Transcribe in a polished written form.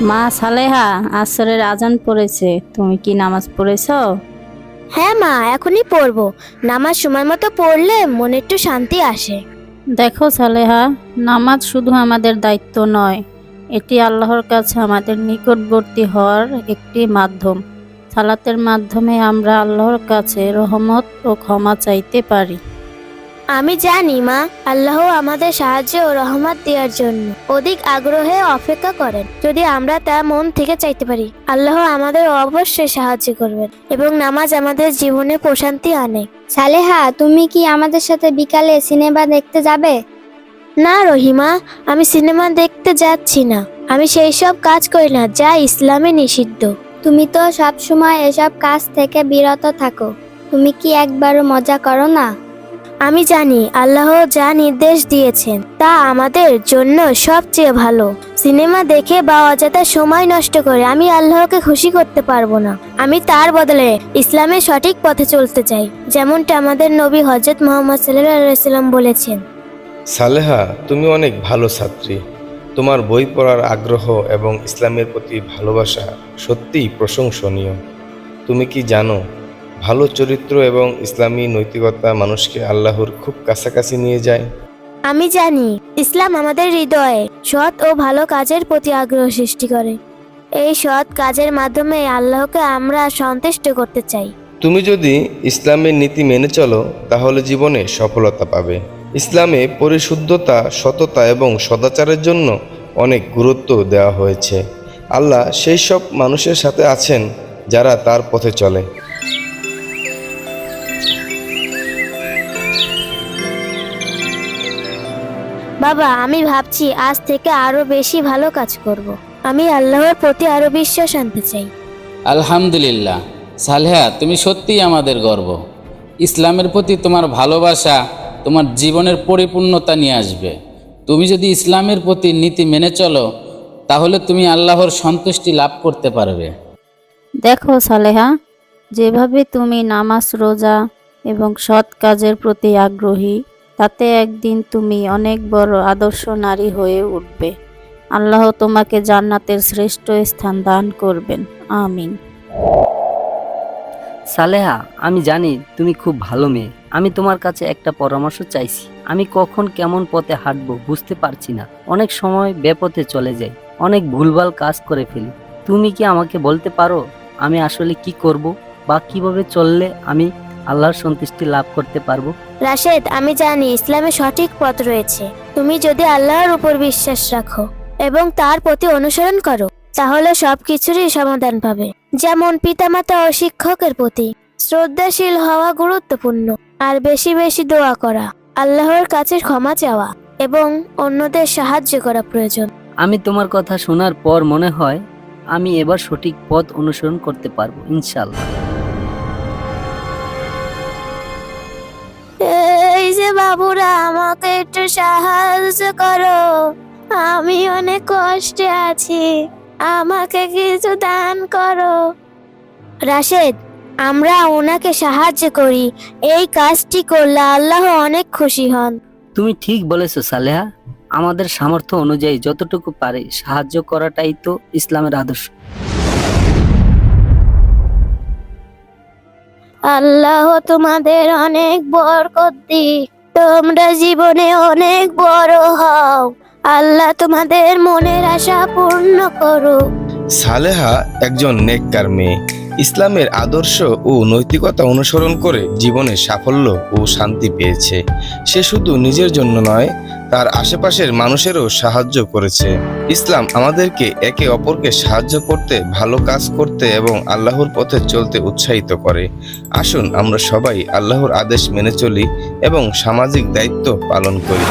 মা সালেহা, আসরের আজান পড়েছে, তুমি কি নামাজ পড়েছো? হ্যাঁ মা, এখনই পড়বো। নামাজ সময় মতো পড়লে মনে একটু শান্তি আসে। দেখো সালেহা, নামাজ শুধু আমাদের দায়িত্ব নয়, এটি আল্লাহর কাছে আমাদের নিকটবর্তী হওয়ার একটি মাধ্যম। সালাতের মাধ্যমে আমরা আল্লাহর কাছে রহমত ও ক্ষমা চাইতে পারি। আমি জানি মা, আল্লাহ আমাদের সাহায্য ও রহমত দেওয়ার জন্য অধিক আগ্রহে অপেক্ষা করেন। যদি আমরা তা মন থেকে চাইতে পারি, আল্লাহ আমাদের অবশ্যই সাহায্য করবেন এবং নামাজ আমাদের জীবনে প্রশান্তি আনে। সালেহা, তুমি কি আমাদের সাথে বিকালে সিনেমা দেখতে যাবে? না রহিমা, আমি সিনেমা দেখতে যাচ্ছি না। আমি সেই সব কাজ করি না যা ইসলামে নিষিদ্ধ। তুমি তো সব সময় এসব কাজ থেকে বিরত থাকো। তুমি কি একবারও মজা করো না? আমি জানি আল্লাহ যা নির্দেশ দিয়েছেন তা আমাদের জন্য সবচেয়ে ভালো। সিনেমা দেখে বা অযথা সময় নষ্ট করে আমি আল্লাহকে খুশি করতে পারবো না। আমি তার বদলে ইসলামের সঠিক পথে চলতে চাই, যেমনটা আমাদের নবী হযরত মুহাম্মদ সাল্লাল্লাহু আলাইহি সাল্লাম বলেছেন। সালেহা, তুমি অনেক ভালো ছাত্রী। তোমার বই পড়ার আগ্রহ এবং ইসলামের প্রতি ভালোবাসা সত্যিই প্রশংসনীয়। তুমি কি জানো, ভালো চরিত্র এবং ইসলামী নৈতিকতা মানুষকে আল্লাহর খুব কাছাকাছি নিয়ে যায়। আমি জানি ইসলাম আমাদের হৃদয়ে সৎ ও ভালো কাজের প্রতি আগ্রহ সৃষ্টি করে। এই সৎ কাজের মাধ্যমে আল্লাহকে আমরা সন্তুষ্ট করতে চাই। তুমি যদি ইসলামের নীতি মেনে চলো, তাহলে জীবনে সফলতা পাবে। ইসলামে পরিশুদ্ধতা, সততা এবং সদাচারের জন্য অনেক গুরুত্ব দেওয়া হয়েছে। আল্লাহ সেই সব মানুষের সাথে আছেন যারা তার পথে চলে। বাবা, আমি ভাবছি আজ থেকে আরো বেশি ভালো কাজ করব। আমি আল্লাহর প্রতি আরো বিশ্বাস আনতে চাই। আলহামদুলিল্লাহ সালেহা, তুমি সত্যিই আমাদের গর্ব। ইসলামের প্রতি তোমার ভালোবাসা তোমার জীবনের পরিপূর্ণতা নিয়ে আসবে। তুমি যদি ইসলামের প্রতি নীতি মেনে চলো, তাহলে তুমি আল্লাহর সন্তুষ্টি লাভ করতে পারবে। দেখো সালেহা, যেভাবে তুমি নামাজ, রোজা এবং সৎ কাজের প্রতি আগ্রহী, তাতে একদিন তুমি অনেক বড় আদর্শ নারী হয়ে উঠবে। আল্লাহ তোমাকে জান্নাতের শ্রেষ্ঠ স্থান দান করবেন। আমিন। সালেহা, আমি জানি তুমি খুব ভালো মেয়ে। আমি তোমার কাছে একটা পরামর্শ চাইছি। আমি কখন কেমন পথে হাঁটবো বুঝতে পারছি না। অনেক সময় বেপথে চলে যাই, অনেক ভুলভাল কাজ করে ফেলি। তুমি কি আমাকে বলতে পারো আমি আসলে কি করব, বা কিভাবে চললে আমি আল্লাহর সন্তুষ্টি লাভ করতে পারবো? রাশেদ, আমি জানি ইসলামে সঠিক পথ রয়েছে। তুমি যদি আল্লাহর উপর বিশ্বাস রাখো এবং তার প্রতি অনুসরণ করো, তাহলে সবকিছুরই সমাধান পাবে। যেমন পিতামাতা ও শিক্ষকের প্রতি শ্রদ্ধাশীল হওয়া গুরুত্বপূর্ণ, আর বেশি বেশি দোয়া করা, আল্লাহর কাছে ক্ষমা চাওয়া এবং অন্যদের সাহায্য করা প্রয়োজন। আমি তোমার কথা শোনার পর মনে হয় আমি এবার সঠিক পথ অনুসরণ করতে পারবো ইনশাআল্লাহ। এই যে বাবুরা, আমাকে একটু সাহায্য করো। আমি অনেক কষ্টে আছি, আমাকে কিছু দান করো। রাশেদ, আমরা ওনাকে সাহায্য করি। এই কাজটি করলে আল্লাহ অনেক খুশি হন। তুমি ঠিক বলেছো সালেহা। আমাদের সামর্থ্য অনুযায়ী যতটুকু পারে সাহায্য করাটাই তো ইসলামের আদর্শ। আল্লাহ তোমাদের অনেক বরকত দিক। তোমরা জীবনে অনেক বড় হও। আল্লাহ তোমাদের মনের আশা পূর্ণ করুক। সালেহা একজন নেককার মেয়ে। ইসলামের আদর্শ ও নৈতিকতা অনুসরণ করে জীবনে সাফল্য ও শান্তি পেয়েছে। সে শুধু নিজের জন্য নয়, তার আশেপাশের মানুষেরও সাহায্য করেছে। ইসলাম আমাদেরকে একে অপরকে সাহায্য করতে, ভালো কাজ করতে এবং আল্লাহর পথে চলতে উৎসাহিত করে। আসুন আমরা সবাই আল্লাহর আদেশ মেনে চলি এবং সামাজিক দায়িত্ব পালন করি।